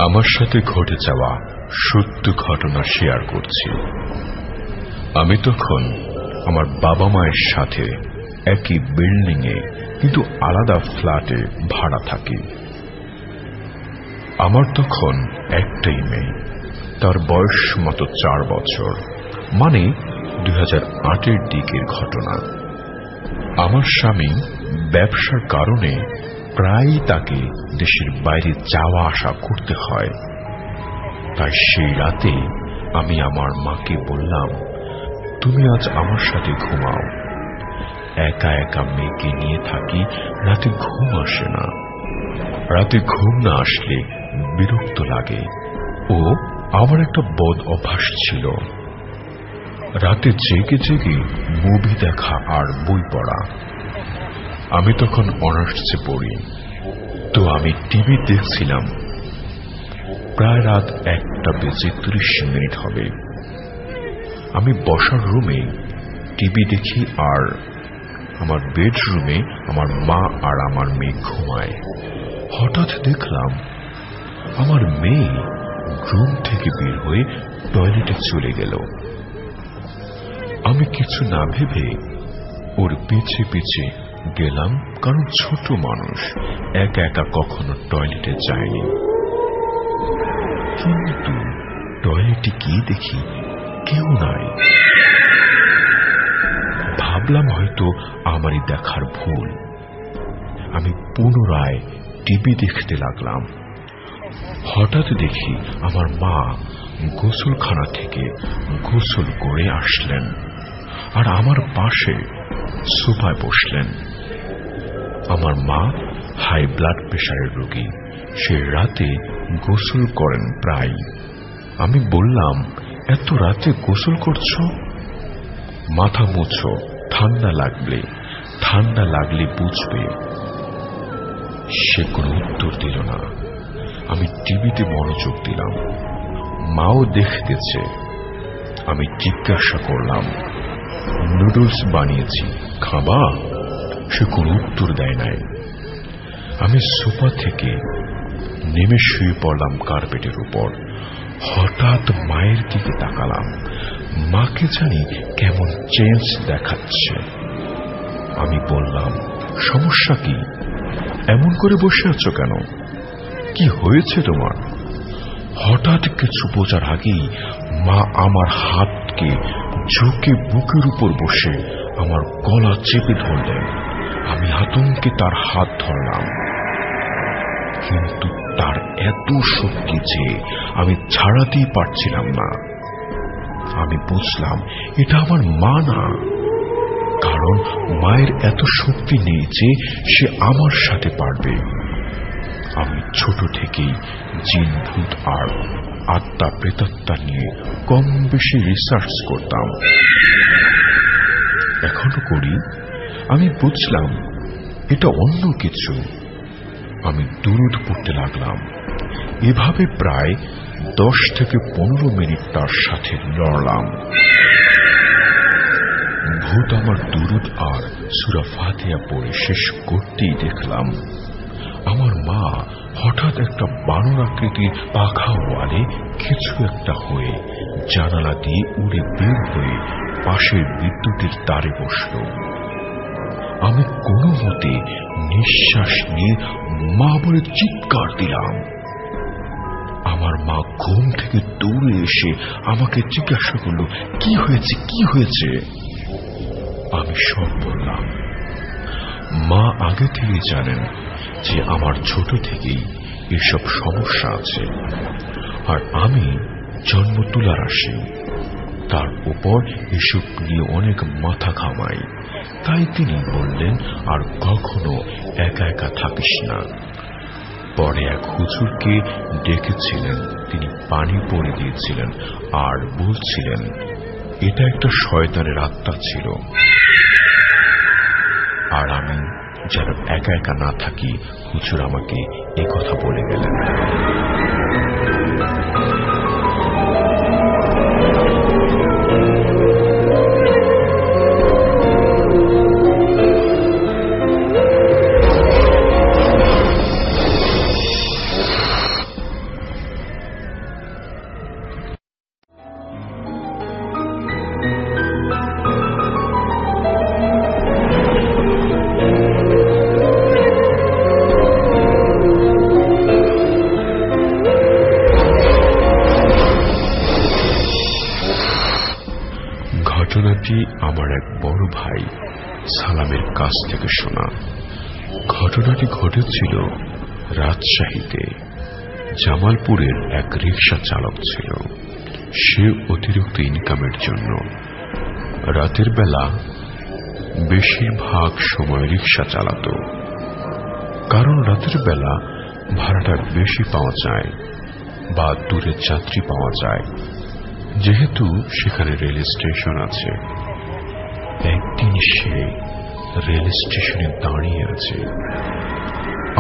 আমার সাথে ঘটে যাওয়া সত্য ঘটনা শেয়ার করছি। আমি তখন আমার বাবা মায়ের সাথে একই বিল্ডিংয়ে কিন্তু আলাদা ফ্ল্যাটে ভাড়া থাকি। আমার তখন একটাই মেয়ে, তার বয়স মাত্র 4 বছর, মানে 2008-এর দিকের ঘটনা। আমার স্বামী ব্যবসার কারণে প্রায়ই তাকে দেশের বাইরে যাওয়া আসা করতে হয়। তাই সেই রাতে আমি আমার মাকে বললাম, তুমি আজ আমার সাথে ঘুমাও। একা একা মেয়েকে নিয়ে থাকি, রাতে ঘুম আসে না। রাতে ঘুম না আসলে বিরক্ত লাগে। ও আমার একটা বদ অভ্যাস ছিল, রাতে জেগে জেগে মুভি দেখা আর বই পড়া। আমি তখন অনার্সে পড়ি, তো আমি টিভি দেখছিলাম। প্রায় রাত 1:30 হবে। আমি বসার রুমে টিভি দেখি আর আমার বেডরুমে আমার মা আর আমার মেয়ে ঘুমায়। হঠাৎ দেখলাম আমার মেয়ে রুম থেকে বের হয়ে টয়লেটে চলে গেল। আমি কিছু না ভেবে ওর পিছে পিছে গেলাম, কারণ ছোট মানুষ একা একা কখনো টয়লেটে যায়নি। কিন্তু টয়লেটে গিয়ে দেখি কেউ নাই। ভাবলাম হয়তো আমারই দেখার ভুল। আমি পুনরায় টিভি দেখতে লাগলাম। হঠাৎ দেখি আমার মা গোসলখানা থেকে গোসল করে আসলেন আর আমার পাশে সোফায় বসলেন। আমার মা হাই ব্লাড প্রেশারের রোগী, সে রাতে গোসল করেন প্রায়। আমি বললাম, এত রাতে গোসল করছো? মাথা মুছো, ঠান্ডা লাগলে বুঝবে। সে কোনো উত্তর দিল না। আমি টিভিতে মনোযোগ দিলাম, মাও দেখতেছে। আমি জিজ্ঞাসা করলাম, নুডলস বানিয়েছি, খাবা? সে কোনো উত্তর দেয় নাই। আমি সোফা থেকে নেমে শুয়ে পড়লাম কার্পেটের উপর। হঠাৎ মায়ের দিকে তাকালাম, মাকে জানি কেমন চেঞ্জ দেখাচ্ছে। আমি বললাম, সমস্যা কি? এমন করে বসে আছো কেন? কি হয়েছে তোমার? হঠাৎ কিছু বোঝার আগেই মা আমার হাতকে ঝুঁকে বুকের উপর বসে আমার গলা চেপে ধরলেন। আমি আতঙ্কে তার হাত ধরলাম, কিন্তু তার এত শক্তি যে আমি ছাড়াতেই পারছিলাম না। আমি বুঝলাম এটা আমার মা না, কারণ মায়ের এত শক্তি নেই যে সে আমার সাথে পারবে। আমি ছোট থেকেই জিন ভূত আর আত্মা প্রেতাত্মা নিয়ে কম বেশি রিসার্চ করতাম, এখনো করি। আমি বুঝলাম এটা অন্য কিছু। আমি দুরূদ পড়তে লাগলাম। এভাবে প্রায় 10 থেকে 15 মিনিট তার সাথে লড়লাম। ভূত আমার দুরূদ আর সূরা ফাতিহা পড়ে শেষ করতেই দেখলাম আমার মা হঠাৎ একটা বানর আকৃতির পাখা ওয়ালে কিছু একটা হয়ে জানালা দিয়ে উড়ে বের হয়ে পাশের বিদ্যুতের তারে বসল। আমি কোনো মতে নিঃশ্বাস নিয়ে মা বলে চিৎকার দিলাম। আমার মা ঘুম থেকে দৌড়ে এসে আমাকে জিজ্ঞাসা করল, কি হয়েছে, কি হয়েছে? আমি সব বললাম। মা আগে থেকে জানেন যে আমার ছোট থেকেই এসব সমস্যা আছে, আর আমি জন্ম তুলা রাশি, তার উপর এসব নিয়ে অনেক মাথা ঘামাই। তাই তিনি বললেন, আর কখনো একা একা থাকিস না। পরে এক হুজুরকে ডেকেছিলেন, তিনি পানি পড়ে দিয়েছিলেন আর বলছিলেন এটা একটা শয়তানের আত্মা ছিল। আর আমি যেন একা একা না থাকি, হুজুর আমাকে এ কথা বলে গেলেন। এটি আমার এক বড় ভাই সালামের কাছ থেকে শোনা। ঘটনাটি ঘটেছিল রাজশাহীতে। জামালপুরের এক রিকশা চালক ছিল। সে অতিরিক্ত ইনকামের জন্য রাতের বেলা বেশিরভাগ সময় রিকশা চালাত, কারণ রাতের বেলা ভাড়াটা বেশি পাওয়া যায় বা দূরের যাত্রী পাওয়া যায়, যেহেতু সেখানে রেল স্টেশন আছে। একদিন সে রেল স্টেশনে দাঁড়িয়ে আছে,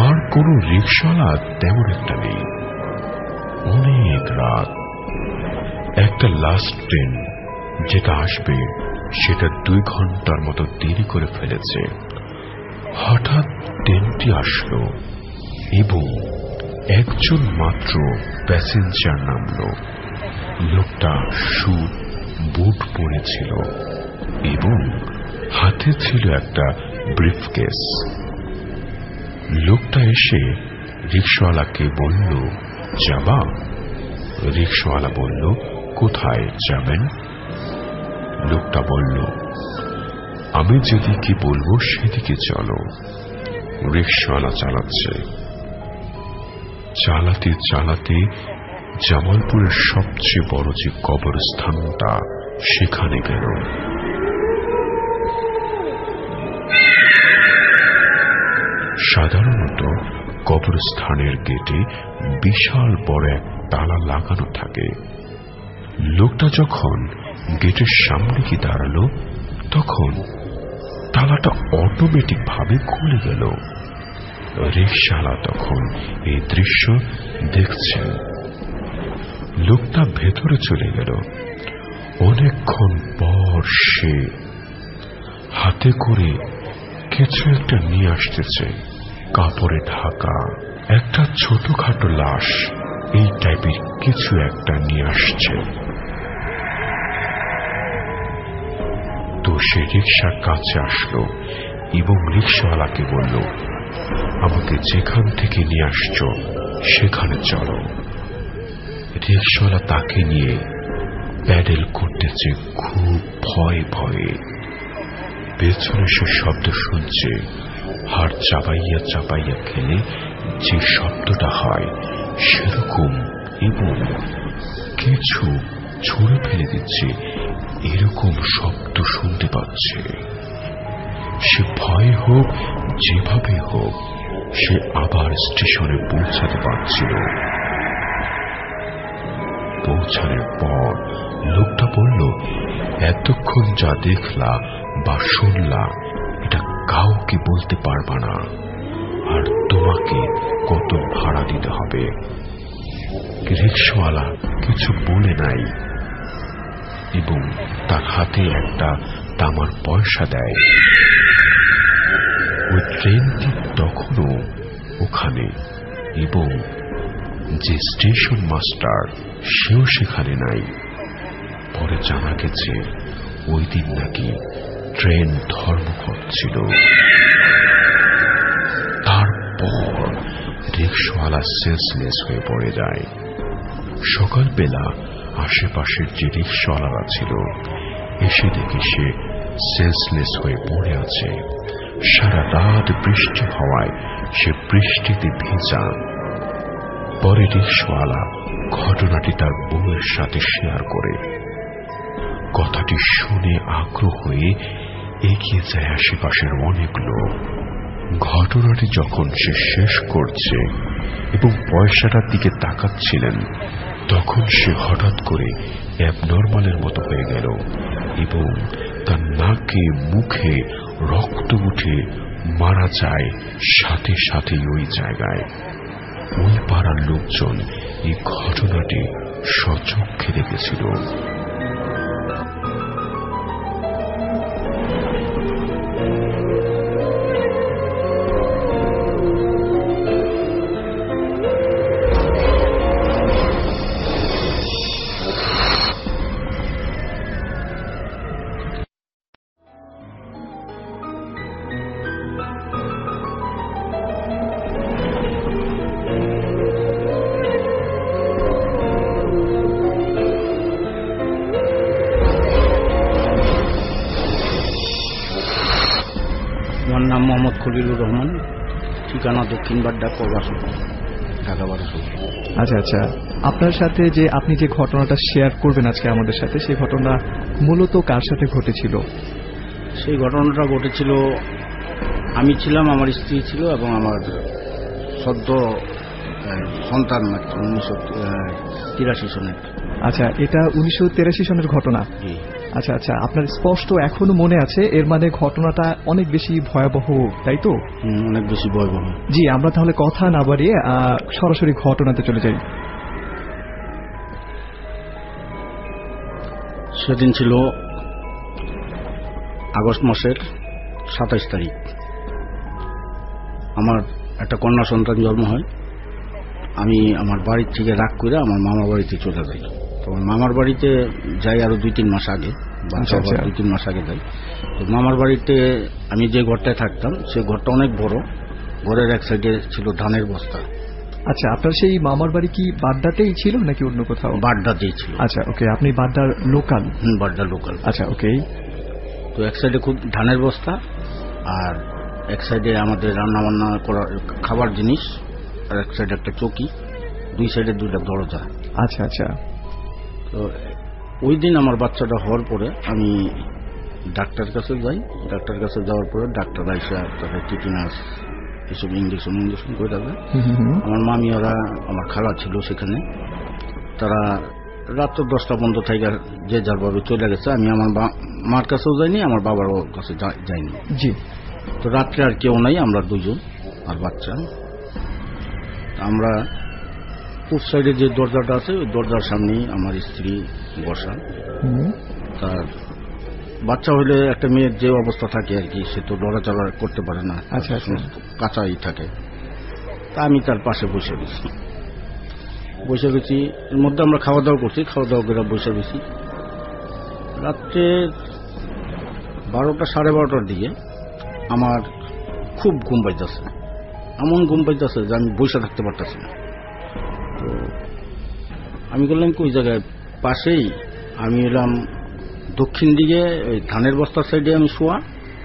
আর কোনো রিকশাওয়ালা তেমন একটা নেই। অনেক রাত। একটা লাস্ট ট্রেন যেটা আসবে সেটা 2 ঘন্টার মতো দেরি করে ফেলেছে। হঠাৎ ট্রেনটি আসলো এবং একজন মাত্র প্যাসেঞ্জার নামলো। লোকটা শু বুট পরেছিল এবং হাতে ছিল একটা ব্রিফকেস। লোকটা এসে রিকশাওয়ালাকে বলল, যাবা? রিকশাওয়ালা বলল, কোথায় যাবেন? লোকটা বলল, আমি যেদিকে বলবো সেদিকে চলো। রিকশাওয়ালা চালাচ্ছে। চালাতে চালাতে জামালপুরের সবচেয়ে বড় যে কবরস্থানটা সেখানে গেল। সাধারণত কবরস্থানের গেটে বিশাল বড় এক তালা লাগানো থাকে। লোকটা যখন গেটের সামনে গিয়ে দাঁড়ালো, তখন তালাটা অটোমেটিক ভাবে খুলে গেল। রিকশাওয়ালা তখন এই দৃশ্য দেখছেন। লোকটা ভেতরে চলে গেল। অনেকক্ষণ পর সে হাতে করে কিছু একটা নিয়ে আসতেছে। কাপড়ে ঢাকা একটা ছোটখাটো লাশ, এই টাইপের কিছু একটা নিয়ে আসছে। তো সে রিকশার কাছে আসলো এবং রিকশাওয়ালাকে বলল, আমাকে যেখান থেকে নিয়ে আসছো সেখানে চলো। রিকশাওয়ালা তাকে নিয়ে প্যাডেল করতেছে খুব ভয়ে ভয়ে। পেছনে সে শব্দ শুনছে, হাড় চাপাইয়া চাপাইয়া খেলে যে শব্দটা হয় সেরকম, এবং কিছু ছুঁড়ে ফেলে দিচ্ছে এরকম শব্দ শুনতে পাচ্ছে। সে ভয়ে হোক যেভাবে হোক সে আবার স্টেশনে পৌঁছাতে পারছিল। পৌঁছানোর পর লোকটা বলল, এতক্ষণ যা দেখলা বা শুনলা এটা কাউকে বলতে পারবা না, আর তোমাকে কত ভাড়া দিতে হবে। রিকশাওয়ালা কিছু বলে নাই এবং তার হাতে একটা তামার পয়সা দেয়। ওই ট্রেনটি তখনও ওখানে এবং যে স্টেশন মাস্টার সেও সেখানে নাই। পরে জানা গেছে ওই দিন নাকি ট্রেন ধর্মঘট ছিল। তারপর রিকশাওয়ালা সেন্সলেস হয়ে পড়ে যায়। সকালবেলা আশেপাশের যে রিকশাওয়ালারা ছিল এসে দেখে সে সেন্সলেস হয়ে পড়ে আছে। সারা রাত বৃষ্টি হওয়ায় সে বৃষ্টিতে ভেজা। পরে রিকশাওয়ালা ঘটনাটি তার বউয়ের সাথে শেয়ার করে। কথাটি শুনে আগ্রহ হয়ে এগিয়ে যায় আশেপাশের অনেক লোক। ঘটনাটি যখন সে শেষ করছে এবং পয়সাটার দিকে তাকাচ্ছিলেন, তখন সে হঠাৎ করে অ্যাবনর্মালের মতো হয়ে গেল এবং তার নাকে মুখে রক্ত উঠে মারা যায় সাথে সাথেই ওই জায়গায়। ওই পাড়ার লোকজন এই ঘটনাটি সচক্ষে দেখেছিল। খলিলুর রহমান, ঠিকানা দক্ষিণ বাড্ডা, প্রবাসী, ঢাকা 12। আচ্ছা আচ্ছা, আপনার সাথে যে আপনি যে ঘটনাটা শেয়ার করবেন আজকে আমাদের সাথে, সেই ঘটনা মূলত কার সাথে ঘটেছিল? সেই ঘটনাটা ঘটেছিল, আমি ছিলাম, আমার স্ত্রী ছিল এবং আমার সদ্য সন্তান 1983 সনের। আচ্ছা, এটা 1983 সনের ঘটনা। আচ্ছা আচ্ছা, আপনার স্পষ্ট এখনো মনে আছে, এর মানে ঘটনাটা অনেক বেশি ভয়াবহ, তাই তো? অনেক বেশি ভয়াবহ। জি, আমরা তাহলে কথা না বাড়িয়ে সরাসরি ঘটনাতে চলে যাই। সেদিন ছিল আগস্ট মাসের 27 তারিখ। আমার একটা কন্যা সন্তান জন্ম হয়। আমি আমার বাড়ির থেকে রাগ করে আমার মামার বাড়িতে চলে যাই। তো মামার বাড়িতে যাই আরো 2-3 মাস আগে, 2-3 মাস আগে যাই। তো মামার বাড়িতে আমি যে ঘরটায় থাকতাম, সেই ঘরটা অনেক বড়। ঘরের এক সাইডে ছিল ধানের বস্তা। আচ্ছা, আপনার সেই মামার বাড়ি কি বাড্ডাতেই ছিল নাকি অন্য কোথাও? বাড্ডাতেই ছিল। আচ্ছা, ওকে, আপনি বাড্ডার লোকাল? বাড্ডার লোকাল। আচ্ছা, ওকে। তো এক সাইডে খুব ধানের বস্তা, আর এক সাইডে আমাদের রান্না বান্না করার খাবার জিনিস, আর এক সাইডে একটা চৌকি, 2 সাইডে 2টা দরজা। আচ্ছা আচ্ছা। তো ওই দিন আমার বাচ্চাটা হওয়ার পরে আমি ডাক্তার কাছে যাই। ডাক্তার কাছে যাওয়ার পরে ডাক্তার আইসা তারা টিটিনাস এসব ইঞ্জেকশন করে দেবে। আমার মামি ওরা, আমার খালা ছিল সেখানে, তারা রাত 10টা বন্ধ থেকে যে যার ভাবে চলে গেছে। আমি আমার মার কাছেও যাইনি, আমার বাবারও কাছে যাইনি। জি। তো রাত্রে আর কেউ নাই, আমরা 2জন আর বাচ্চা। আমরা পূর্ব সাইডে যে দরজাটা আছে, ওই দরজার সামনেই আমার স্ত্রী বসা। তার বাচ্চা হইলে একটা মেয়ের যে অবস্থা থাকে আর কি, সে তো লড়াচড়া করতে পারে না, কাঁচাই থাকে। তা আমি তার পাশে বসে গেছি। এর মধ্যে আমরা খাওয়া দাওয়া করছি, খাওয়া দাওয়া করে বসে গেছি। রাত্রে 12টা 12:30টার দিকে আমার খুব ঘুম পাইতেছে, এমন ঘুম পাইতেছে যে আমি বসে থাকতে পারতেছি না। তো আমি বললাম কি ওই জায়গায় পাশেই, আমি এলাম দক্ষিণ দিকে, ওই ধানের বস্তার সাইডে আমি শোয়া,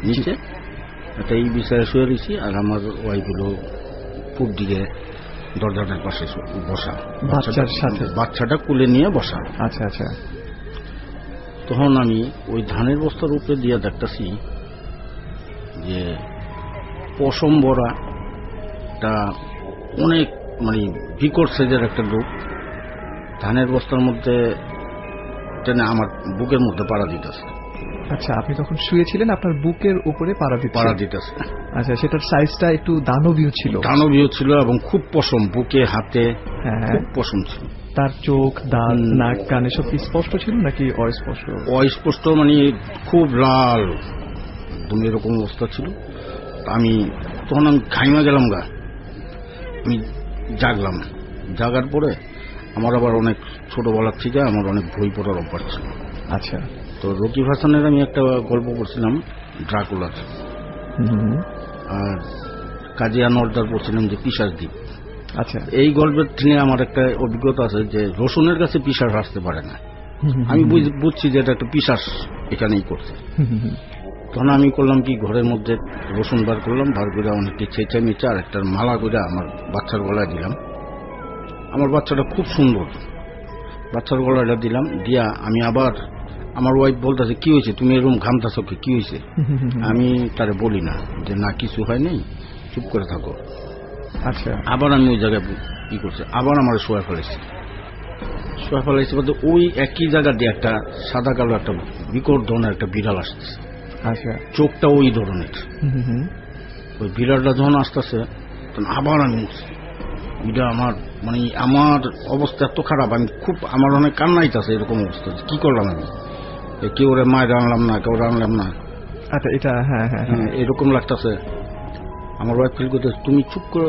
নিচে একটা এই বিছানায় শুয়ে রয়েছি, আর আমার ওয়াইফগুলো পূব দিকে দরজাটার পাশে বসা, বাচ্চাটা কুলে নিয়ে বসা। আচ্ছা আচ্ছা। তখন আমি ওই ধানের বস্তার উপরে দিয়ে দেখতেছি যে পশম ভরা একটা অনেক বিকট সাইজের একটা লোক ধানের বস্তার মধ্যে টেনে আমার বুকের মধ্যে পাড়া দিতেছে। আচ্ছা, আপনি তখন শুয়েছিলেন, আপনার বুকের উপরে পাড়া দিতেছে। আচ্ছা, সেটার সাইজটা একটু দানবীয় ছিল এবং খুব পশম, বুকে হাতে খুব পশম ছিল। তার চোখ, দাঁত, নাক, কান এসব কি স্পষ্ট ছিল নাকি অস্পষ্ট? অস্পষ্ট, খুব লাল, একদম এরকম অবস্থা ছিল। আমি তখন ঘাইমা গেলাম, আমি জাগলাম। জাগার পরে আমার আবার অনেক ছোটবেলার থেকে আমার অনেক বই পড়ার অভ্যাস ছিল। আচ্ছা। তো রকিব হাসানের আমি একটা গল্প পড়ছিলাম, ড্রাকুলার, আর কাজী আনোয়ারদার পড়ছিলাম যে পিশাচ দ্বীপ। আচ্ছা। এই গল্পের নিয়ে আমার একটা অভিজ্ঞতা আছে যে রসুনের কাছে পিশাচ আসতে পারে না। আমি বুঝছি যে এটা একটা পিশাচ এখানেই করছে। তখন আমি করলাম কি, ঘরের মধ্যে রসুন বার করলাম, বার করে অনেকটি ছেঁচা মেচা আর একটা মালা করে আমার বাচ্চার গলায় দিলাম। আমার বাচ্চাটা খুব সুন্দর, বাচ্চার গলাটা দিলাম, দিয়া আমি আবার, আমার ওয়াইফ বলতেছে কি হয়েছে, তুমি এরকম ঘামতেছ কি হয়েছে? আমি তারে বলি না যে না কিছু হয় নাই, চুপ করে থাকো। আচ্ছা। আবার আমি ওই জায়গায় কি করছি, আবার আমার শোয়া ফেলেছি বলতে ওই একই জায়গা দিয়ে একটা সাদা কালো একটা বিকট ধরনের একটা বিড়াল আসতেছে। আচ্ছা। চোখটা ওই ধরনের। ওই বিড়ালটা যখন আসতেছে তখন আবার আমি এটা আমার আমার অবস্থা এত খারাপ, আমি খুব, আমার অনেক কান্না আইতাছে, এরকম অবস্থা। কি করলাম আমি, কেউ ওরে মায়ের আনলাম না। আচ্ছা, এটা হ্যাঁ, এরকম লাগতেছে। আমার ওয়াইফ ফিল করতে, তুমি চুপ করো,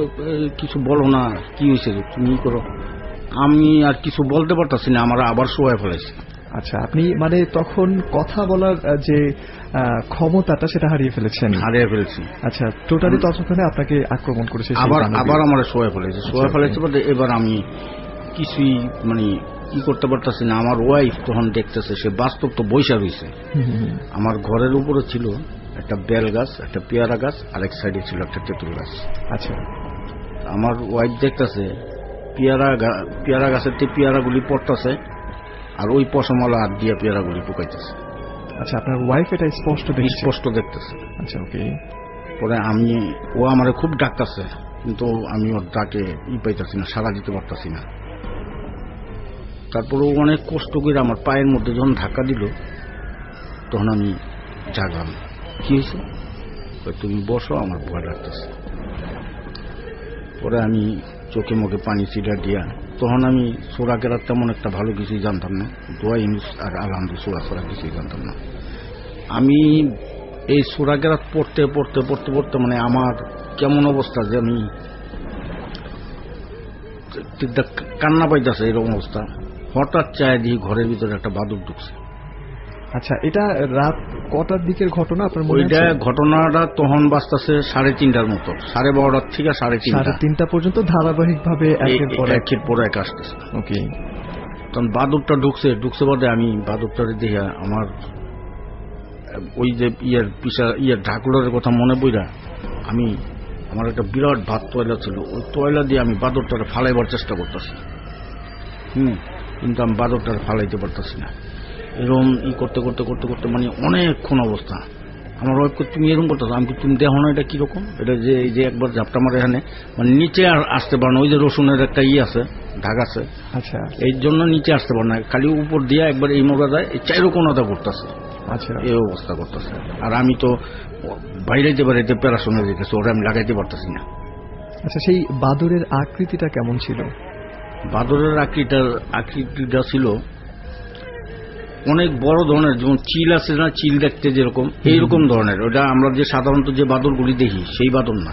কিছু বলো না, কি হয়েছে তুমি করো। আমি আর কিছু বলতে পারতাছি না, আমার আবার শোয়া ফেলেছি। আচ্ছা, আপনি তখন কথা বলার যে ক্ষমতাটা সেটা হারিয়ে ফেলেছি। আচ্ছা, টোটালি ততক্ষণে আপনাকে আক্রমণ করেছে, আবার আমার শোয়া ফেলেছে বলতে এবার আমি কিছুই কি করতে পারতাছি না। আমার ওয়াইফ তখন দেখতেছে, সে বাস্তব তো বৈশা রয়েছে, আমার ঘরের উপরে ছিল একটা বেল গাছ, একটা পেয়ারা গাছ, আরেক সাইডে ছিল একটা তেঁতুল গাছ। আচ্ছা, আমার ওয়াইফ দেখতেছে পেয়ারা গাছের পেয়ারাগুলি পড়তেছে, আর ওই পশমওয়ালা হাত দিয়ে পেয়ারাগুলি পুকাইতেছে। আচ্ছা, আপনার ওয়াইফ এটা স্পষ্ট দেখতেছে। আচ্ছা, ওকে। পরে ও আমারে খুব ডাকতেছে, কিন্তু আমি ওর ডাকে পাইতেছি না, সাড়া দিতে পারতেছি না। তারপরে ও অনেক কষ্ট করে আমার পায়ের মধ্যে যখন ধাক্কা দিল, তখন আমি জাগলাম। কি হয়েছে? তুমি বসো, আমার ভয় লাগতেছে। পরে আমি চোখে মুখে পানি ছিটা দিয়া, তখন আমি সূরা কেরাত তেমন একটা ভালো কিছুই জানতাম না, দোয়া ইউনুস আর আলহামদুলিল্লাহ সূরা কিছুই জানতাম না। আমি এই সূরা কেরাত পড়তে পড়তে পড়তে পড়তে মানে আমার কেমন অবস্থা যে আমি কান্না পাইতেছে, এরকম অবস্থা। হঠাৎ চায় দিয়ে ঘরের ভিতরে একটা বাদুড় ঢুকছে। আচ্ছা, এটা রাত কটার দিকের ঘটনা আপনার মনে আছে? ঘটনাটা তখন বাজতেছে 3:30টার মতো, 12:30 থেকে 3:30 পর্যন্ত ধারাবাহিক ভাবে একের পর এক আসতেছে। ওকে। তখন বাদুড়টা ঢুকছে বাদে আমি বাদুড়টারে দেখে আমার ওই যে ঢাকুরের কথা মনে পড়া আমার একটা বিরাট ভাত তয়লা ছিল, ওই তয়লা দিয়ে আমি বাদুড়টারে ফালাইবার চেষ্টা করতেছি। কিন্তু আমি বাদুড়টারে ফালাইতে পারতেছি না। এরকম করতে করতে করতে করতে মানে অনেকক্ষণ অবস্থা। আমার ওয়াইফকে তুমি এরকম করতেছো, আমি তুমি দেখো না এটা কিরকম, এটা যে এই যে একবার ঝাপটা মারে এখানে মানে নিচে আর আসতে পারে না, ওই যে রসুনের একটা আছে ঢাক আছে। আচ্ছা, এই জন্য নিচে আসতে পারে না, খালি উপর দিয়ে একবার এই মোড়া যায়, এই চাইরকোনাটা করতেছে। আচ্ছা, এই অবস্থা করতেছে। আর আমি তো বাইরেতে বাড়িতে প্যারাশোনা যেতেছি, ওরা আমি লাগাইতে পারতেছি না। আচ্ছা, সেই বাদুরের আকৃতিটা কেমন ছিল? বাদুরের আকৃতিটা ছিল অনেক বড় ধরনের, যেমন চিল আছে না, চিল দেখতে যেরকম এইরকম ধরনের। ওটা আমরা যে সাধারণত যে বাদুরগুলি দেখি সেই বাদুর না,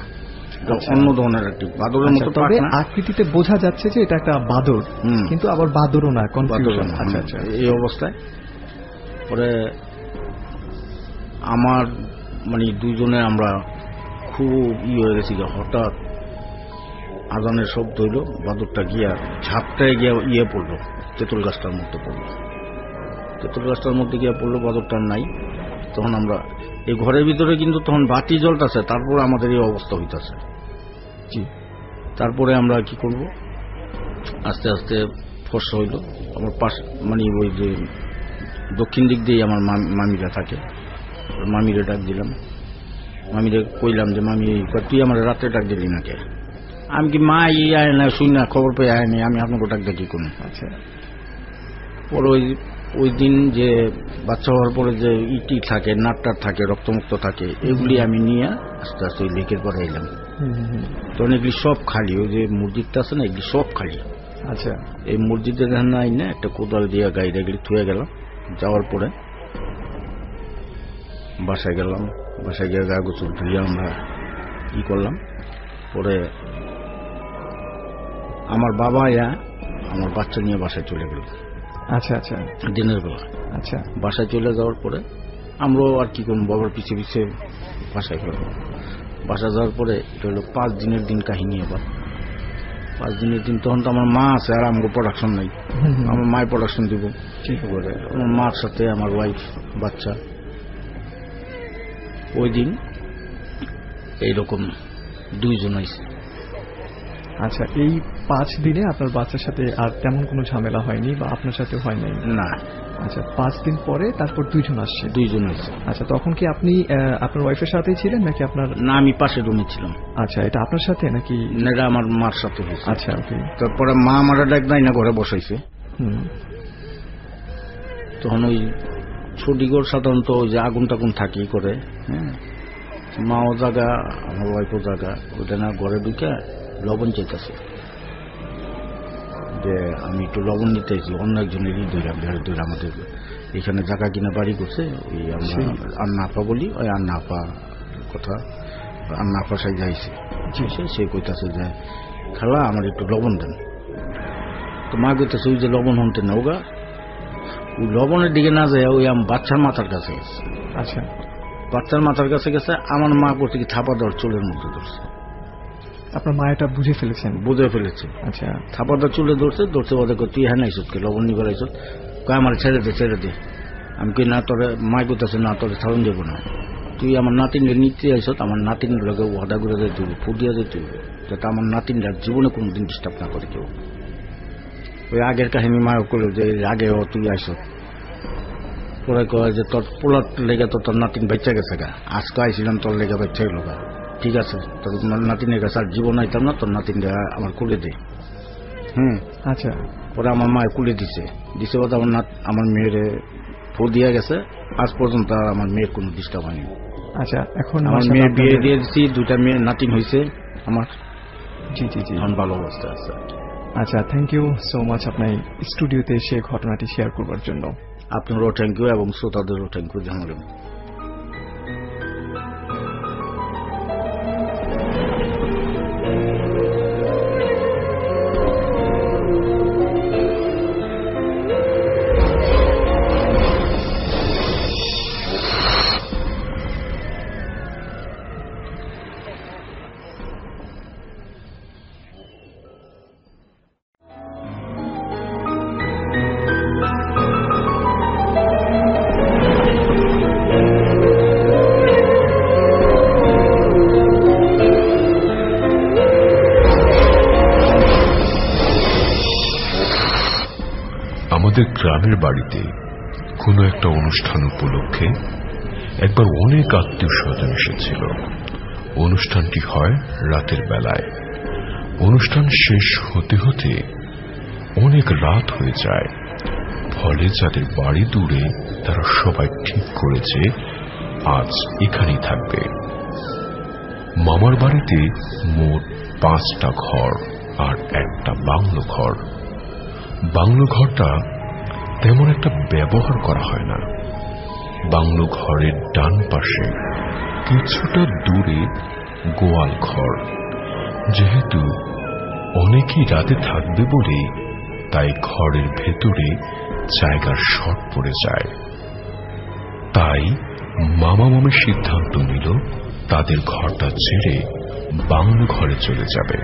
অন্য ধরনের একটি বাদুরের মতো। তবে আকৃতিতে বোঝা যাচ্ছে যে এটা একটা বাদুর, কিন্তু আবার বাদুরও না, কনফিউশন। আচ্ছা আচ্ছা, এই অবস্থায় পরে আমার মানে দুইজনে আমরা খুব হয়ে গেছি। হঠাৎ আজানের শব্দ হইল, বাদুরটা গিয়া ঝাপটায় গিয়া পড়লো, তেঁতুল গাছটার মধ্যে পড়লো। তেঁতুল গাছটার মধ্যে গিয়ে পড়লো, বাদুরটার নাই। তখন আমরা এই ঘরের ভিতরে কিন্তু তখন বাতি জ্বলতেছে, তারপরে আমাদের এই অবস্থা হইতেছে। তারপরে আমরা কি করব, আস্তে আস্তে ফর্সা হইল। আমার পাশ মানে ওই যে দক্ষিণ দিক দিয়ে আমার মামিরা থাকে, মামিরে ডাক দিলাম। মামিরে কইলাম যে মামি তুই আমার রাত্রে ডাক দিলি না কে? আমি কি মা আয় না, শুই না, খবর পেয়ে আয়নি, আমি আপনাকে ডাক দেখি কোন। আচ্ছা, পরে ওই দিন যে বাচ্চা হওয়ার পরে যে ইটি থাকে, নাটটার থাকে, রক্তমুক্ত থাকে, এগুলি আমি নিয়ে আস্তে আস্তে ওই লেকের পরে এলাম। তখন এগুলি সব খালি, ওই যে মসজিদটা আছে না, এগুলি সব খালি। আচ্ছা, এই মসজিদের নাই না, একটা কোদাল দিয়ে গাড়িটা এগুলি থুয়ে গেলাম। যাওয়ার পরে বাসায় গেলাম, বাসায় গিয়ে গা গোসল ধুয়ে আমরা করলাম। পরে আমার বাবা আমার বাচ্চা নিয়ে বাসায় চলে গেল। আচ্ছা আচ্ছা, দিনের বেলা। আচ্ছা, বাসায় চলে যাওয়ার পরে আমরাও আর কি করবো, বাবার পিছিয়ে পিছিয়ে বাসায় গেলাম। বাসা যাওয়ার পরে এটা হলো 5 দিনের দিন কাহিনী। আবার 5 দিনের দিন তখন তো আমার মা আছে, আর আমার প্রোডাকশন নাই, আমার মায়ের প্রোডাকশন দিব। ঠিক করে আমার মার সাথে আমার ওয়াইফ, বাচ্চা। ওই দিন এইরকম 2 জন আইছে। আচ্ছা, এই 5 দিনে আপনার বাচ্চার সাথে আর তেমন কোনো ঝামেলা হয়নি বা আপনার সাথে হয় নাই? না। আচ্ছা, 5 দিন পরে তারপর 2 জন আসছে? 2 জন আসছে। আচ্ছা, তখন কি আপনি আপনার ওয়াইফের সাথেই ছিলেন নাকি আপনার? না, আমি পাশের রুমে ছিলাম। আচ্ছা, এটা আপনার সাথে নাকি? না, এটা আমার মার সাথে হয়েছে। আচ্ছা, ওকে। তারপরে মা আমার ডাক নাই না, ঘরে বসাইছে। তখন ওই ছুটিগড় সাধারণত ওই যে আগুন টাগুন থাকি করে, হ্যাঁ, মাও জায়গা, আমার ওয়াইফও জায়গা, ওটা না ঘরে ঢুকে লবণ চাইতেছে যে আমি একটু লবণ নিতেছি। অন্য একজনের ধরে আমাদের এখানে জায়গা কিনা বাড়ি করছে, ওই আমরা আন্না আপা বলি, ওই আন্না আপা কথা, আন্না আপা সাই যাইছে। সে কইতাছে যে খালা আমার একটু লবণ দেন। তো মা কইতেছে ওই যে লবণ হনতে না, ওগা ওই লবণের দিকে না যায়, ওই বাচ্চার মাথার কাছে গেছে। আচ্ছা, বাচ্চার মাথার কাছে গেছে, আমার মা করতে কি থাপা দেওয়ার চুলের মধ্যে ধরছে। আপনার মা এটা বুঝে ফেলেছেন? বুঝে ফেলেছে। আচ্ছা, থাপা দেওয়ার চুলে ধরছে বলে তুই হ্যাঁ নাইছত কে, লবণ নিবার আইছত, কয় আমার ছেড়ে দে। আমি কই না, তোরে মা কইতাছে না, তোরে ছাড়ন দেবো না। তুই আমার নাতিনকে নিতে আইস, আমার নাতিনের লগে ওয়াদা করে দিতে হইব, ফুটিয়া দিতে হইব, যাতে আমার নাতিনরা জীবনে কোনোদিন ডিস্টার্ব না করে কেউ। ওই আগের কাহিনী মায়ও করলো যে আগেও তুই আইস, পরে কয় যে তোর পোলার লেগে তো তোর নাতিন বাচ্চা গেছে গা, আজকে আইছিলাম তোর লেগে বাচ্চা গেল গা, ঠিক আছে তোর নাতিনের কাছে আর জীবন আইতাম না, তোর নাতিনটা আমার কুলে দে। আচ্ছা, পরে আমার মায়ের কুলে দিছে বলতে আমার মেয়ের ফো দিয়া গেছে, আজ পর্যন্ত আর আমার মেয়ের কোনো ডিস্টার্ব হয়নি। আচ্ছা, এখন আমার মেয়ের বিয়ে দিয়ে দিচ্ছি, 2টা মেয়ের নাতিন হয়েছে আমার। জি জি জি, এখন ভালো অবস্থা আছে। আচ্ছা, থ্যাংক ইউ সো মাচ আপনার স্টুডিওতে এসে ঘটনাটি শেয়ার করবার জন্য। আপনারও থ্যাংক ইউ এবং শ্রোতাদেরও থ্যাংক ইউ জানালেন। আমাদের গ্রামের বাড়িতে কোনো একটা অনুষ্ঠান উপলক্ষে একবার অনেক আত্মীয় স্বজন এসেছিল। অনুষ্ঠানটি হয় রাতের বেলায়। অনুষ্ঠান শেষ হতে হতে অনেক রাত হয়ে যায়, ফলে যাদের বাড়ি দূরে তারা সবাই ঠিক করেছে আজ এখানেই থাকবে। মামার বাড়িতে মোট 5টা ঘর আর একটা বাংলো ঘর। বাংলো ঘরটা তেমন একটা ব্যবহার করা হয় না। বাংলো ঘরের ডান পাশে কিছুটা দূরে গোয়াল ঘর। যেহেতু অনেকেই রাতে থাকবে বলে তাই ঘরের ভেতরে জায়গার শর্ট পড়ে যায়। তাই মামা মামি সিদ্ধান্ত নিল তাদের ঘরটা ছেড়ে বাংলো ঘরে চলে যাবে।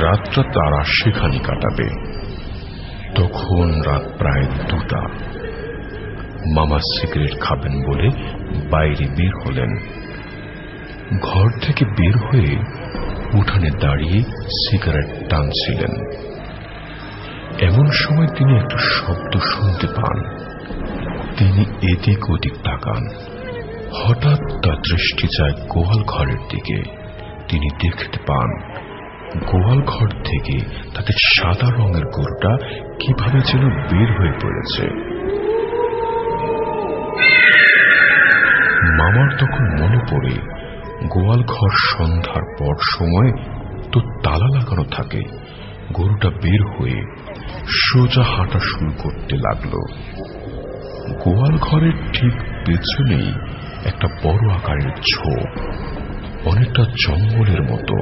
রাতটা তারা সেখানে কাটাবে। তখন রাত প্রায় 2টা। মামা সিগারেট খাবেন বলে বাইরে বের হলেন। ঘর থেকে বের হয়ে উঠানে দাঁড়িয়ে সিগারেট টানছিলেন। এমন সময় তিনি একটা শব্দ শুনতে পান। তিনি এদিক ওদিক তাকান। হঠাৎ তার দৃষ্টি যায় গোয়াল ঘরের দিকে। তিনি দেখতে পান গোয়াল ঘর থেকে তাদের সাদা রঙের গরুটা কিভাবে যেন বের হয়ে পড়েছে। মামার তখন মনে পড়ে গোয়াল ঘর সন্ধ্যার পর সময় তো তালা লাগানো থাকে। গরুটা বের হয়ে সোজা হাঁটা শুরু করতে লাগলো। গোয়াল ঘরের ঠিক পেছনেই একটা বড় আকারের ঝোপ, অনেকটা জঙ্গলের মতো।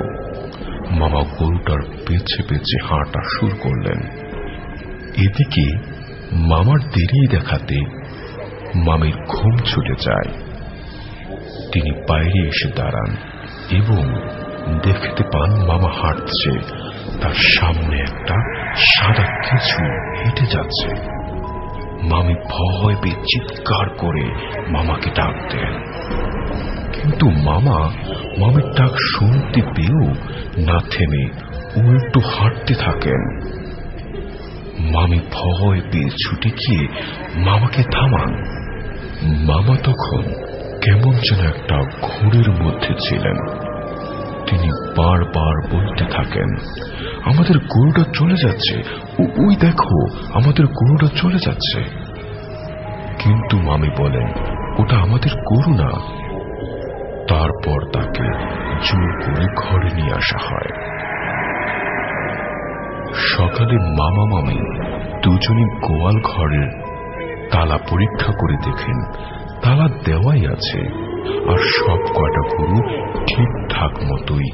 মামা গরুটার পেছে পেছে হাঁটা শুরু করলেন। এদিকে মামার দেরি দেখাতে মামির ঘুম ছুটে যায়। তিনি বাইরে এসে দাঁড়ান এবং দেখতে পান মামা হাঁটছে, তার সামনে একটা সাদা কিছু হেঁটে যাচ্ছে। মামি ভয় পেয়ে চিৎকার করে মামাকে ডাক দেন, কিন্তু মামা মামির ডাক শুনতে পেয়েও না থেমে উল্টো হাঁটতে থাকেন। মামি ভয় পেয়ে ছুটে গিয়ে মামাকে থামান। মামা তখন কেমন যেন একটা ঘোরের মধ্যে ছিলেন। তিনি বারবার বলতে থাকেন, আমাদের গরুটা চলে যাচ্ছে, ওই দেখো আমাদের গরুটা চলে যাচ্ছে। কিন্তু মামি বলেন, ওটা আমাদের গরু না। তারপর তাকে জোর করে ঘরে নিয়ে আসা হয়। সকালে মামা মামি দুজনই গোয়াল ঘরের তালা পরীক্ষা করে দেখেন তালা দেওয়াই আছে, আর সব কয়টা গরু ঠিকঠাক মতোই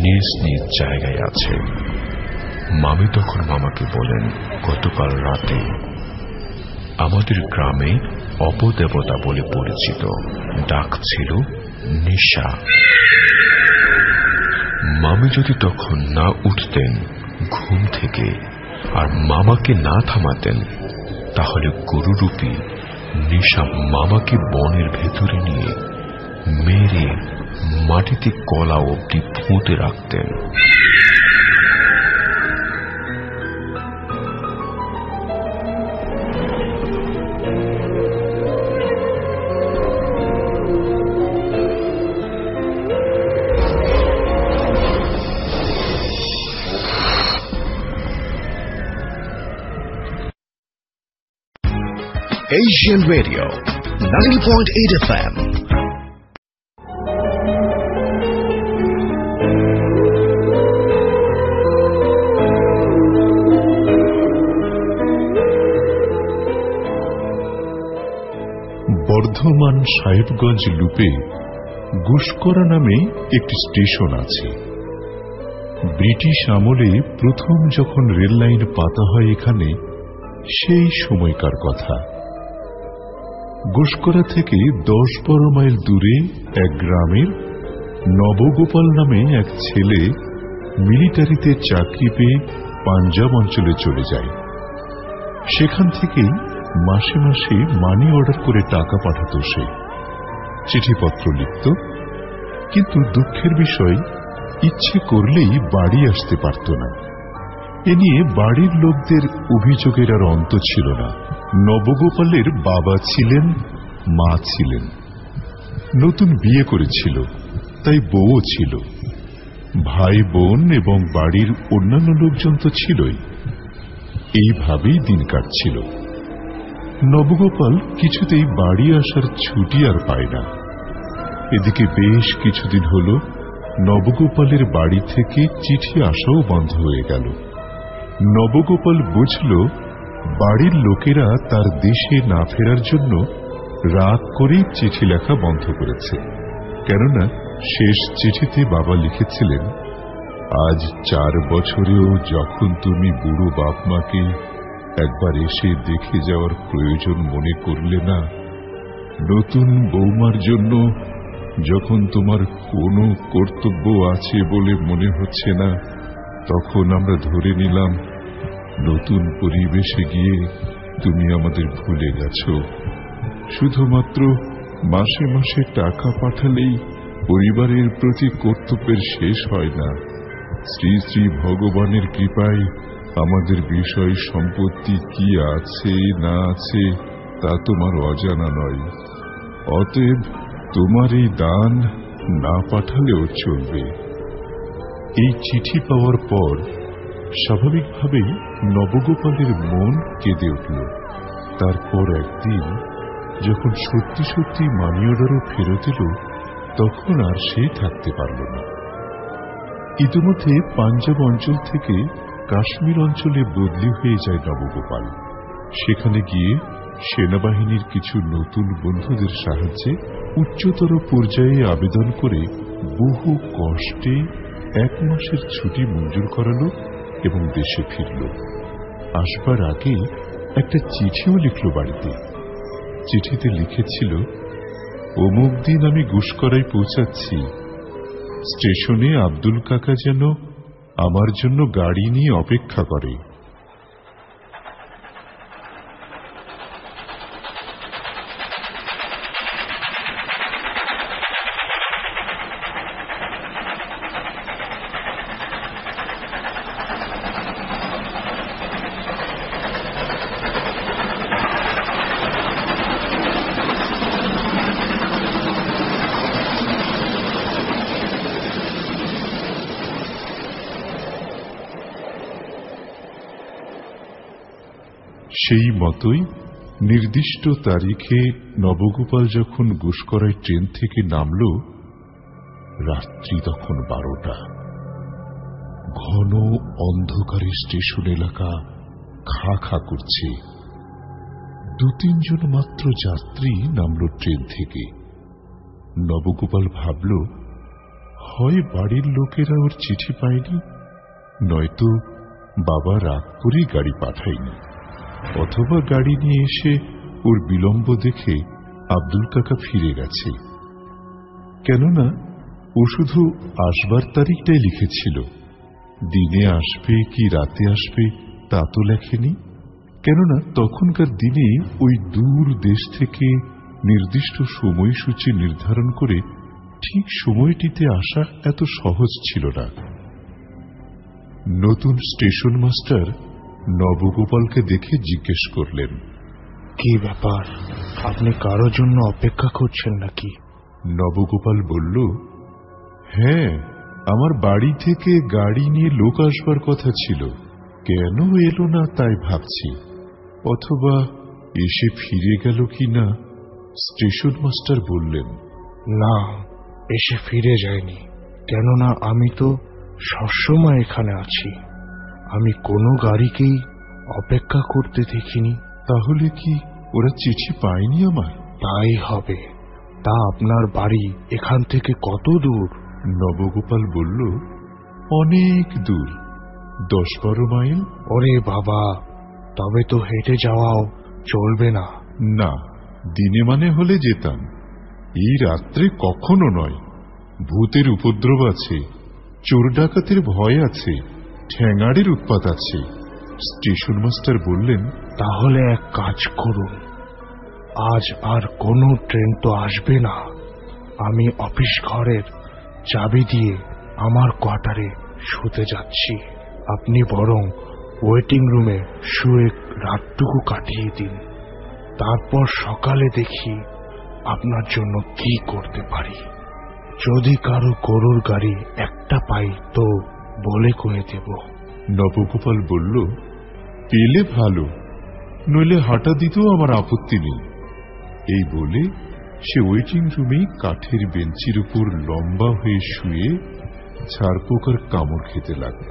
নিজ নিজ জায়গায় আছে। মামি তখন মামাকে বলেন, গতকাল রাতে আমাদের গ্রামে অপদেবতা বলে পরিচিত ডাক ছিল নিশা। মামি যদি তখন না উঠতেন ঘুম থেকে আর মামাকে না থামাতেন, তাহলে গরুরূপী নিশা মামাকে বনের ভেতরে নিয়ে মেরে মাটিতে গলা অবধি পুঁতে রাখতেন। Asian Radio 90.8 FM. Bardhaman Sahebganj লুপে গুসকরা নামে একটি স্টেশন আছে। ব্রিটিশ আমলে প্রথম যখন রেল লাইন পাতা হয় এখানে, সেই সময়কার কথা। গুসকরা থেকে 10-12 মাইল দূরে এক গ্রামের নবগোপাল নামে এক ছেলে মিলিটারিতে চাকরি পেয়ে পাঞ্জাব অঞ্চলে চলে যায়। সেখান থেকেই মাসে মাসে মানি অর্ডার করে টাকা পাঠাত সে, চিঠিপত্র লিখত, কিন্তু দুঃখের বিষয় ইচ্ছে করলেই বাড়ি আসতে পারত না। এ নিয়ে বাড়ির লোকদের অভিযোগের আর অন্ত ছিল না। নবগোপালের বাবা ছিলেন, মা ছিলেন, নতুন বিয়ে করেছিল, তাই বউও ছিল, ভাই বোন এবং বাড়ির অন্যান্য লোকজন তো ছিলই। এইভাবেই দিন কাটছিল। নবগোপাল কিছুতেই বাড়ি আসার ছুটি আর পায় না। এদিকে বেশ কিছুদিন হল নবগোপালের বাড়ি থেকে চিঠি আসাও বন্ধ হয়ে গেল। নবগোপাল বুঝল বাড়ির লোকেরা তার দেশে না ফেরার জন্য রাগ করেই চিঠি লেখা বন্ধ করেছে। কেননা শেষ চিঠিতে বাবা লিখেছিলেন, আজ 4 বছরেও যখন তুমি বুড়ো বাপ মাকে একবার এসে দেখে যাওয়ার প্রয়োজন মনে করলে না, নতুন বৌমার জন্য যখন তোমার কোনো কর্তব্য আছে বলে মনে হচ্ছে না, তখন আমরা ধরে নিলাম নতুন পরিবেশে গিয়ে তুমি আমাদের ভুলে গেছ। শুধুমাত্র মাসে মাসে টাকা পাঠালেই পরিবারের প্রতি কর্তব্যের শেষ হয় না। শ্রী শ্রী ভগবানের কৃপায় আমাদের বিষয় সম্পত্তি কি আছে না আছে তা তোমার অজানা নয়। অতএব তোমার এই দান না পাঠালেও চলবে। এই চিঠি পাওয়ার পর স্বাভাবিকভাবেই নবগোপালের মন কেঁদে উঠল। তারপর একদিন যখন সত্যি সত্যি মানি অর্ডারও ফেরত এল, তখন আর সে থাকতে পারল না। ইতিমধ্যে পাঞ্জাব অঞ্চল থেকে কাশ্মীর অঞ্চলে বদলি হয়ে যায় নবগোপাল। সেখানে গিয়ে সেনাবাহিনীর কিছু নতুন বন্ধুদের সাহায্যে উচ্চতর পর্যায়ে আবেদন করে বহু কষ্টে 1 মাসের ছুটি মঞ্জুর করালো এবং দেশে ফিরল। আসবার আগে একটা চিঠিও লিখল বাড়িতে। চিঠিতে লিখেছিল, অমুক দিন আমি গুসকরায় পৌঁছাচ্ছি। স্টেশনে আব্দুল কাকা যেন আমার জন্য গাড়ি নিয়ে অপেক্ষা করে। সেই মতোই নির্দিষ্ট তারিখে নবগোপাল যখন গুসকরায় ট্রেন থেকে নামল, রাত্রি তখন 12টা। ঘন অন্ধকারে স্টেশন এলাকা খা খা করছে। 2-3 জন মাত্র যাত্রী নামল ট্রেন থেকে। নবগোপাল ভাবল, হয় বাড়ির লোকেরা ওর চিঠি পায়নি, নয়তো বাবা রাগ করে গাড়ি পাঠায়নি, অথবা গাড়ি নিয়ে এসে ওর বিলম্ব দেখে আব্দুল কাকা ফিরে গেছে। কেননা ও শুধু আসবার তারিখটাই লিখেছিল, দিনে আসবে কি রাতে আসবে তা তো লেখেনি। কেননা তখনকার দিনে ওই দূর দেশ থেকে নির্দিষ্ট সময়সূচি নির্ধারণ করে ঠিক সময়টিতে আসা এত সহজ ছিল না। নতুন স্টেশন মাস্টার নবগোপালকে দেখে জিজ্ঞেস করলেন, কি ব্যাপার, আপনি কারোর জন্য অপেক্ষা করছেন নাকি? নবগোপাল বলল, হ্যাঁ, আমার বাড়ি থেকে গাড়ি নিয়ে লোক আসবার কথা ছিল, কেন এলো না তাই ভাবছি, অথবা এসে ফিরে গেল কি না। স্টেশন মাস্টার বললেন, না, এসে ফিরে যায়নি, কেননা আমি তো সবসময় এখানে আছি, আমি কোনো গাড়িকেই অপেক্ষা করতে দেখিনি। তাহলে কি ওরা চিঠি পায়নি আমার? তাই হবে। তা আপনার বাড়ি এখান থেকে কত দূর? নবগোপাল বলল, অনেক দূর, 10-12 মাইল। ওরে বাবা, তবে তো হেঁটে যাওয়াও চলবে না। না, দিনে মানে হলে যেতাম, এই রাত্রে কখনো নয়। ভূতের উপদ্রব আছে, চোর ডাকাতের ভয় আছে, ঠ্যাঙাড়ের উৎপাত আছে। স্টেশন মাস্টার বললেন, তাহলে এক কাজ করুন, আজ আর কোনো ট্রেন তো আসবে না, আমি অফিস ঘরের চাবি দিয়ে আমার কোয়ার্টারে শুতে যাচ্ছি, আপনি বরং ওয়েটিং রুমে শুয়ে রাতটুকু কাটিয়ে দিন, তারপর সকালে দেখি আপনার জন্য কি করতে পারি। যদি কারো গরুর গাড়ি একটা পাই তো বলে কয়ে দেব। নবগোপাল বলল, পেলে ভালো, নইলে হাঁটা দিতেও আমার আপত্তি নেই। এই বলে সে ওয়েটিং রুমে কাঠের বেঞ্চির উপর লম্বা হয়ে শুয়ে ঝাড়পোকার কামড় খেতে লাগল।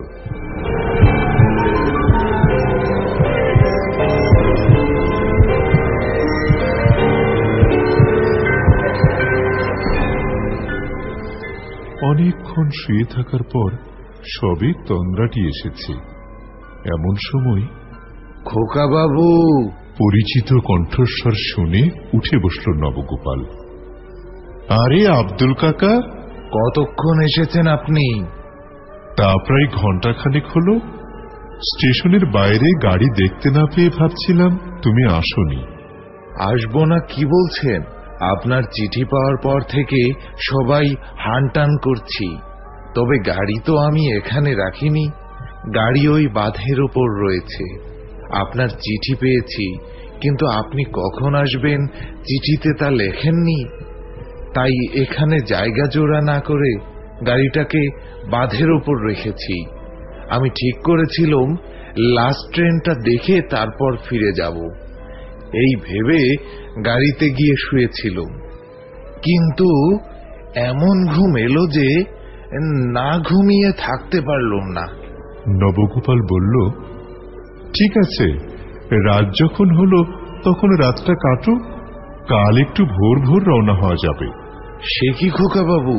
অনেকক্ষণ শুয়ে থাকার পর সবে তন্দ্রাটি এসেছে। এমন সময় খোকা বাবু, পরিচিত কণ্ঠস্বর শুনে উঠে বসল নবগোপাল। আরে আব্দুল কাকা, কতক্ষণ এসেছেন আপনি? তা প্রায় ঘণ্টাখানেক হলো। স্টেশনের বাইরে গাড়ি দেখতে না পেয়ে ভাবছিলাম তুমি আসোনি। আসবো না কি বলছেন? আপনার চিঠি পাওয়ার পর থেকে সবাই হানটান করছি, তবে গাড়ি তো আমি এখানে রাখিনি, গাড়ি ওই বাঁধের ওপর রয়েছে। আপনার চিঠি পেয়েছি, কিন্তু আপনি কখন আসবেন চিঠিতে তা লেখেননি, তাই এখানে জায়গা জোড়া না করে গাড়িটাকে বাঁধের ওপর রেখেছি। আমি ঠিক করেছিলাম লাস্ট ট্রেনটা দেখে তারপর ফিরে যাব, এই ভেবে গাড়িতে গিয়ে শুয়েছিলাম, কিন্তু এমন ঘুম এলো যে না ঘুমিয়ে থাকতে পারলাম না। নবগোপাল বলল, ঠিক আছে, রাত যখন হলো তখন রাতটা কাটো, কাল একটু ভোর ভোর রওনা হওয়া যাবে। সে কি খোকা বাবু,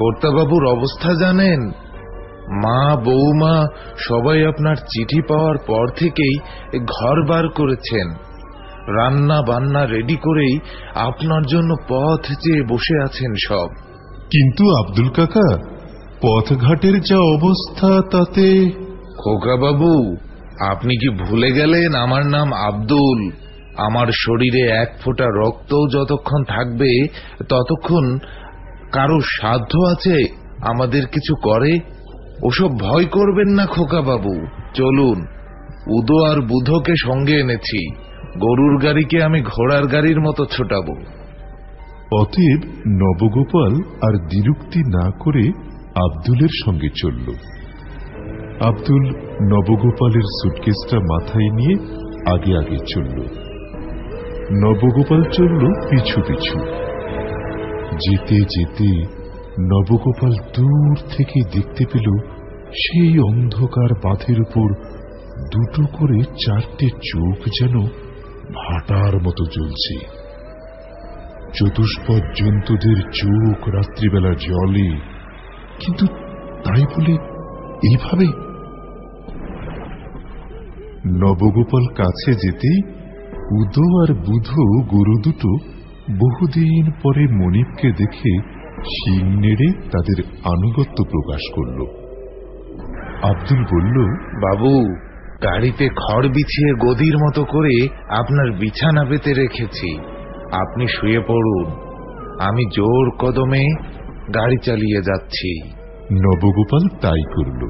কর্তাবাবুর অবস্থা জানেন? মা বৌমা সবাই আপনার চিঠি পাওয়ার পর থেকেই ঘর বার করেছেন, রান্না বান্না রেডি করেই আপনার জন্য পথ চেয়ে বসে আছেন সব। কিন্তু আব্দুল কাকা, পথঘাটের যা অবস্থা তাতে। খোকা বাবু, আপনি কি ভুলে গেলেন আমার নাম আব্দুল? আমার শরীরে এক ফোঁটা রক্তও যতক্ষণ থাকবে ততক্ষণ কারো সাধ্য আছে আমাদের কিছু করে? ওসব ভয় করবেন না খোকা বাবু, চলুন, উদো আর বুধোকে সঙ্গে এনেছি, গরুর গাড়িকে আমি ঘোড়ার গাড়ির মতো ছোটাবো। অতএব নবগোপাল আর দ্বিরুক্তি না করে আব্দুলের সঙ্গে চলল। আব্দুল নবগোপালের সুটকেসটা মাথায় নিয়ে আগে আগে চলল, নবগোপাল চলল পিছু পিছু। যেতে যেতে নবগোপাল দূর থেকে দেখতে পেল সেই অন্ধকার বাঁধের উপর দুটো করে 4টে চোখ যেন ভাটার মতো জ্বলছে। চতুষ্পদ জন্তুদের চোখ রাত্রিবেলা জলে, কিন্তু তাই বলে এইভাবে। নবগোপাল কাছে যেতেই উদো আর বুধো গরু দুটো বহুদিন পরে মনিবকে দেখে শিং নেড়ে তাদের আনুগত্য প্রকাশ করল। আব্দুল বলল, বাবু, গাড়িতে খড় বিছিয়ে গদির মতো করে আপনার বিছানা পেতে রেখেছি। আপনি শুয়ে পড়ুন, আমি জোর কদমে গাড়ি চালিয়ে যাচ্ছি। নবগোপাল তাই করল।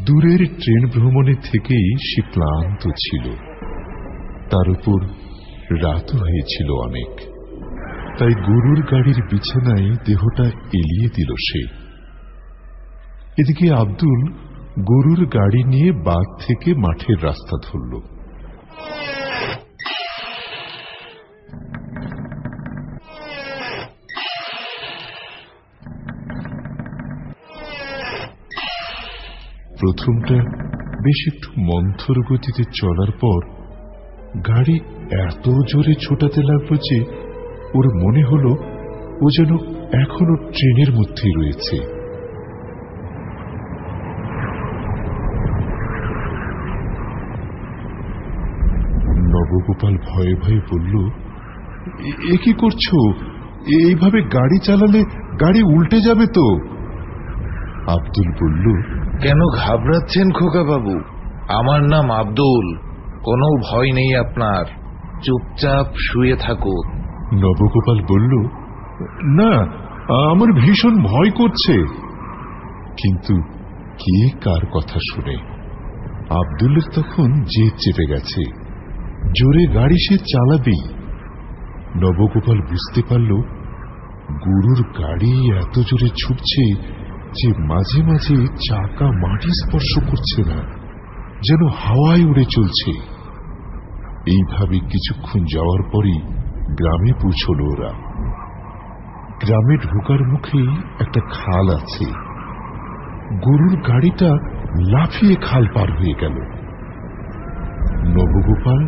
দূরের ট্রেন ভ্রমণে থেকেই সে ক্লান্ত ছিল, তার উপর রাতও হয়েছিল অনেক, তাই গরুর গাড়ির বিছানায় দেহটা এলিয়ে দিল সে। এদিকে আব্দুল গরুর গাড়ি নিয়ে বাগ থেকে মাঠের রাস্তা ধরল। প্রথমটা বেশ একটু মন্থর গতিতে চলার পর গাড়ি এত জোরে ছোটাতে লাগলো যে ওর মনে হলো ও যেন এখনো ট্রেনের মধ্যেই রয়েছে। নবগোপাল ভয়ে ভয়ে বলল, এ কি করছো? এইভাবে গাড়ি চালালে গাড়ি উল্টে যাবে তো। আব্দুল বলল, কেন ঘাবড়াচ্ছেন খোকা বাবু? আমার নাম আব্দুল, কোনো ভয় নেই আপনার, চুপচাপ শুয়ে থাকুন। নবগোপাল বলল, না, আমার ভীষণ ভয় করছে। কিন্তু কে কার কথা শুনে? আব্দুলের তখন জেদ চেপে গেছে, জোরে গাড়ি সে চালাবেই। নবগোপাল বুঝতে পারল গরুর গাড়ি এত জোরে ছুটছে যে মাঝে মাঝে চাকা মাটি স্পর্শ করছে না, যেন হাওয়ায় উড়ে চলছে। এইভাবে কিছুক্ষণ যাওয়ার পরই গ্রামে পৌঁছল ওরা। গ্রামে ঢোকার মুখেই একটা খাল আছে। গরুর গাড়িটা লাফিয়ে খাল পার হয়ে গেল। নবগোপাল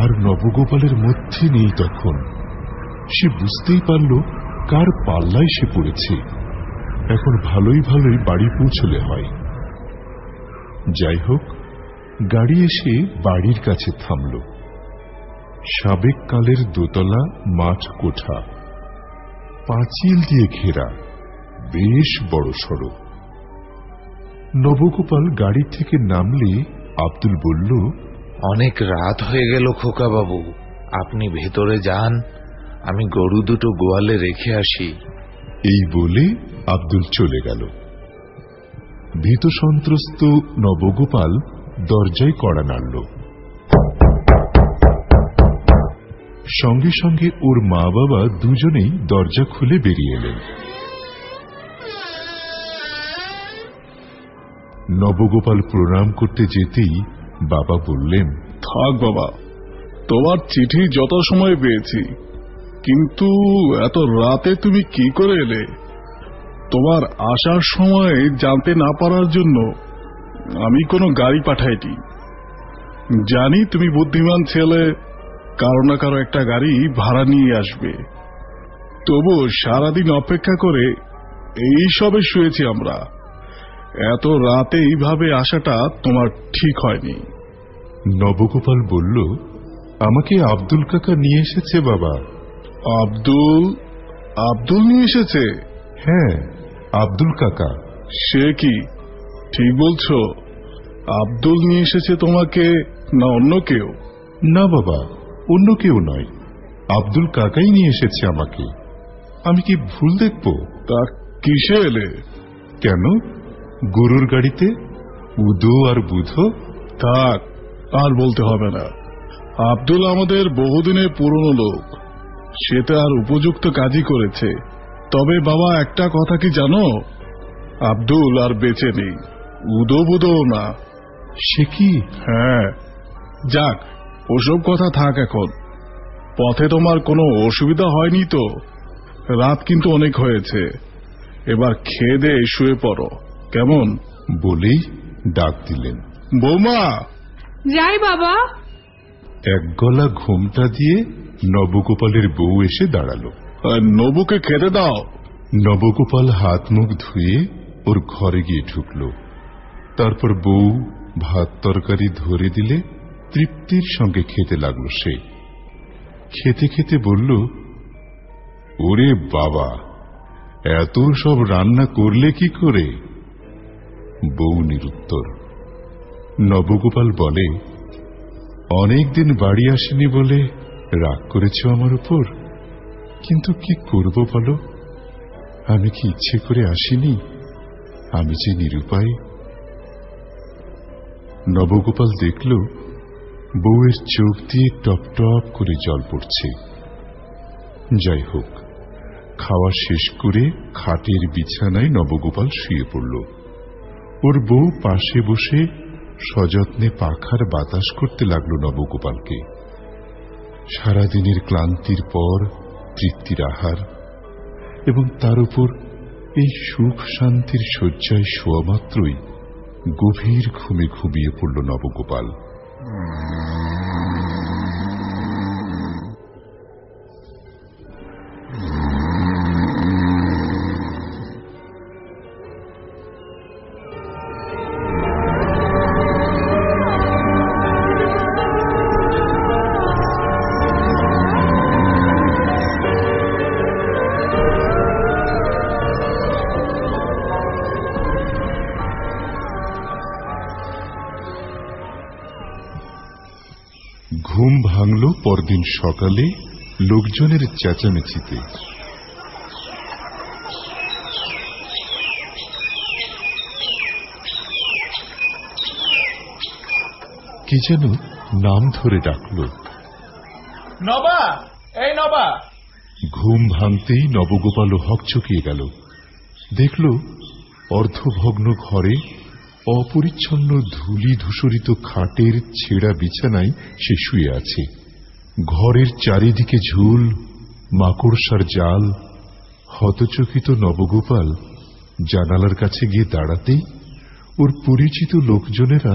আর নবগোপালের মধ্যে নেই তখন। সে বুঝতেই পারল কার পাল্লায় সে পড়েছে। এখন ভালোই ভালোই বাড়ি পৌঁছলে হয়। যাই হোক, গাড়ি এসে বাড়ির কাছে থামল। সাবেক কালের দোতলা মাঠ কোঠা, পাঁচিল দিয়ে ঘেরা, বেশ বড় সড়ো। নবগোপাল গাড়ি থেকে নামলে আব্দুল বলল, অনেক রাত হয়ে গেল খোকা বাবু, আপনি ভেতরে যান, আমি গরু দুটো গোয়ালে রেখে আসি। এই বলে আব্দুল চলে গেল। ভীত সন্ত্রস্ত নবগোপাল দরজায় কড়া নাড়ল। সঙ্গে সঙ্গে ওর মা বাবা দুজনেই দরজা খুলে বেরিয়ে এলেন। নবগোপাল প্রণাম করতে যেতেই বাবা বললেন, থাক বাবা, তোমার চিঠি যত সময় পেয়েছি, কিন্তু এত রাতে তুমি কি করে এলে? তোমার আসার সময় জানতে না পারার জন্য আমি কোনো গাড়ি পাঠাইনি। জানি তুমি বুদ্ধিমান ছেলে, কারো না কারো একটা গাড়ি ভাড়া নিয়ে আসবে। তবু সারাদিন অপেক্ষা করে এই সবে শুয়েছি আমরা। এত রাতে এইভাবে আসাটা তোমার ঠিক হয়নি। নবগোপাল বলল, আমাকে আব্দুল কাকা নিয়ে এসেছে বাবা। আব্দুল? আব্দুল নিয়ে এসেছে? হ্যাঁ, আব্দুল কাকা। সে কি ঠিক বলছো? আব্দুল নিয়ে এসেছে তোমাকে, না অন্য কেউ? না বাবা, অন্য কেউ নয়, আব্দুল কাকাই নিয়ে এসেছে আমাকে। আমি কি ভুল দেখব? তা কিসে এলে? কেন, গরুর গাড়িতে, উদো আর বুধো। থাক, আর বলতে হবে না। আব্দুল আমাদের বহুদিনের পুরনো লোক, সেটা আর উপযুক্ত কাজই করেছে। তবে বাবা, একটা কথা কি জানো? আব্দুল আর বেঁচে নেই, উদো বুদো না। সে কি? হ্যাঁ, যাক, ওসব কথা থাক এখন। পথে তোমার কোনো অসুবিধা হয়নি তো? রাত কিন্তু অনেক হয়েছে, এবার খেয়ে দিয়ে শুয়ে পড়ো, কেমন? বলেই ডাক দিলেন, বৌমা। যাই বাবা। এক গলা ঘোমটা দিয়ে নবগোপালের বউ এসে দাঁড়ালো। নবুকে খেতে দাও। নবগোপাল হাত মুখ ধুয়ে ওর ঘরে গিয়ে ঢুকল। তারপর বউ ভাত তরকারি ধরে দিলে তৃপ্তির সঙ্গে খেতে লাগলো সে। খেতে খেতে বলল, ওরে বাবা, এত সব রান্না করলে কি করে? বউ নিরুত্তর। নবগোপাল বলে, অনেকদিন বাড়ি আসেনি বলে রাগ করেছ আমার উপর, কিন্তু কি করব বলো, আমি কি ইচ্ছে করে আসিনি, আমি যে নিরুপায়। নবগোপাল দেখল বউয়ের চোখ দিয়ে টপ টপ করে জল পড়ছে। যাই হোক, খাওয়া শেষ করে খাটের বিছানায় নবগোপাল শুয়ে পড়ল। ওর বউ পাশে বসে সযত্নে পাখার বাতাস করতে লাগল নবগোপালকে। সারাদিনের ক্লান্তির পর তৃপ্তির আহার, এবং তার উপর এই সুখ শান্তির শয্যায় শোয়া মাত্রই গভীর ঘুমে ঘুমিয়ে পড়ল নবগোপাল। ঘুম ভাঙল পরদিন সকালে লোকজনের চেঁচামেচিতে। কি যেন নাম ধরে ডাকল, নবা, এই নবা। ঘুম ভাঙতেই নবগোপাল হকচকিয়ে গেল। দেখল অর্ধভগ্ন ঘরে অপরিচ্ছন্ন ধুলি ধূসরিত খাটের ছেঁড়া বিছানায় সে শুয়ে আছে। ঘরের চারিদিকে ঝুল, মাকড়সার জাল। হতচকিত নবগোপাল জানালার কাছে গিয়ে দাঁড়াতেই ওর পরিচিত লোকজনেরা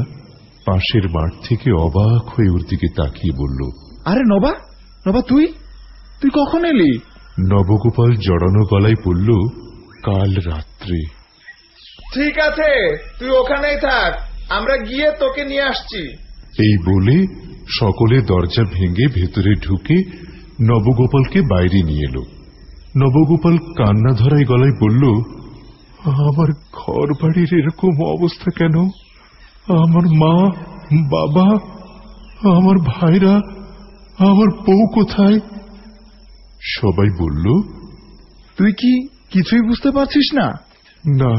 পাশের মাঠ থেকে অবাক হয়ে ওর দিকে তাকিয়ে বলল, আরে নবা, নবা তুই তুই কখন এলি? নবগোপাল জড়ানো গলায় বলল, কাল রাত্রে। ঠিক আছে, তুই ওখানেই থাক, আমরা গিয়ে তোকে নিয়ে আসছি। এই বলে সকলে দরজা ভেঙে ভেতরে ঢুকে নবগোপালকে বাইরে নিয়ে এলো। নবগোপাল কান্না ধরাই গলায় বলল, আমার ঘর বাড়ির এরকম অবস্থা কেন? আমার মা, বাবা, আমার ভাইরা, আমার বউ কোথায়? সবাই বলল, তুই কি কিছুই বুঝতে পারছিস না? না,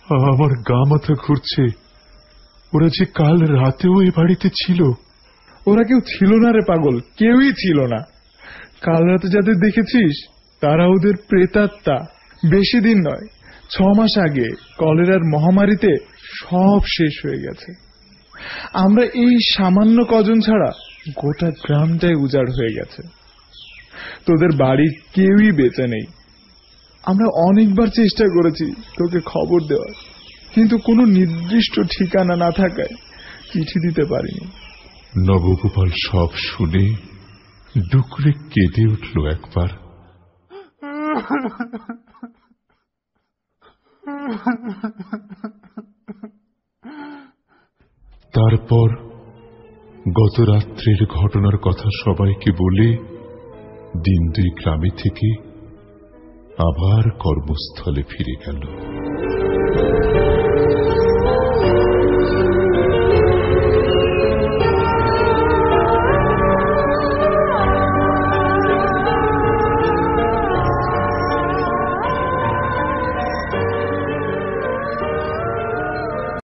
আমার গা মাথা ঘুরছে। ওরা যে কাল রাতেও এ বাড়িতে ছিল। ওরা কেউ ছিল না রে পাগল, কেউই ছিল না। কাল রাতে যাদের দেখেছিস তারা ওদের প্রেতাত্মা। বেশি দিন নয়, 6 মাস আগে কলেরার মহামারীতে সব শেষ হয়ে গেছে। আমরা এই সামান্য কজন ছাড়া গোটা গ্রামটাই উজাড় হয়ে গেছে। তোদের বাড়ির কেউই বেঁচে নেই। আমরা অনেকবার চেষ্টা করেছি তোকে খবর দেওয়ার, কিন্তু কোনো নির্দিষ্ট ঠিকানা না থাকায় চিঠি দিতে পারিনি। নবগোপাল সব শুনে ডুকরে কেঁদে উঠল একবার। তারপর গত রাত্রের ঘটনার কথা সবাইকে বলে দিন 2 গ্রামে থেকে আবার কর্মস্থলে ফিরে গেল।